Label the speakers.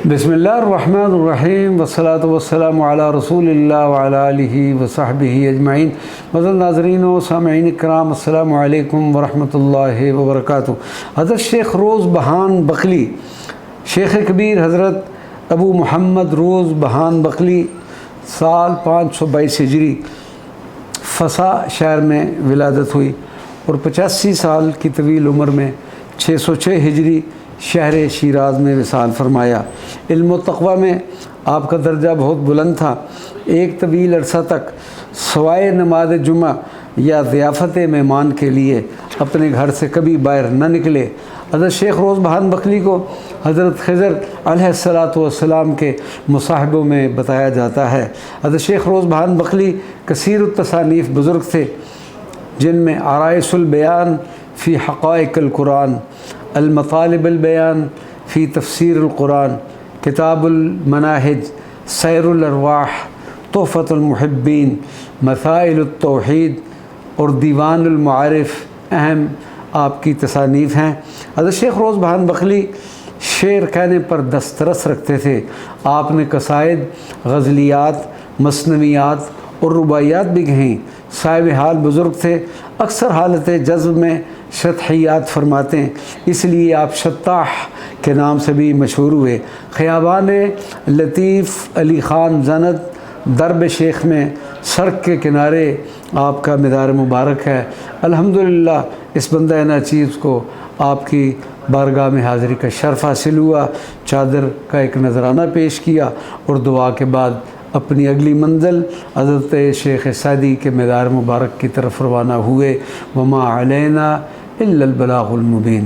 Speaker 1: بسم اللہ الرحمن الرحیم والصلاة والسلام علی رسول اللہ وعلی آلہ وصحبہ اجمعین۔ معزز ناظرین و سامعین کرام، السلام علیکم ورحمۃ اللہ وبرکاتہ۔ حضرت شیخ روز بہان بقلی، شیخ کبیر حضرت ابو محمد روز بہان بقلی، سال 522 ہجری فسا شہر میں ولادت ہوئی اور 85 سال کی طویل عمر میں 606 ہجری شہر شیراز میں وصال فرمایا۔ علم و تقوی میں آپ کا درجہ بہت بلند تھا۔ ایک طویل عرصہ تک سوائے نماز جمعہ یا ضیافت مہمان کے لیے اپنے گھر سے کبھی باہر نہ نکلے۔ حضرت شیخ روز بہان بقلی کو حضرت خضر علیہ السلام کے مصاحبوں میں بتایا جاتا ہے۔ حضرت شیخ روز بہان بقلی کثیر التصانیف بزرگ تھے، جن میں عرائس البیان فی حقائق القرآن، المطالب البیان فی تفسیر القرآن، کتاب المناہج، سیر الارواح، تحفۃ المحبین، مسائل التوحید اور دیوان المعارف اہم آپ کی تصانیف ہیں۔ حضرت شیخ روز بہان بقلی شعر کہنے پر دسترس رکھتے تھے۔ آپ نے قصائد، غزلیات، مثنویات اور رباعیات بھی کہیں۔ صاحب حال بزرگ تھے، اکثر حالت جذب میں شطحیات فرماتے ہیں، اس لیے آپ شطاح کے نام سے بھی مشہور ہوئے۔ خیابان لطیف علی خان زند درب شیخ میں سڑک کے کنارے آپ کا مدار مبارک ہے۔ الحمدللہ اس بندہ ناچیز کو آپ کی بارگاہ میں حاضری کا شرف حاصل ہوا۔ چادر کا ایک نذرانہ پیش کیا اور دعا کے بعد اپنی اگلی منزل حضرت شیخ سعدی کے مدار مبارک کی طرف روانہ ہوئے۔ وما علینا الا البلاغ المبین۔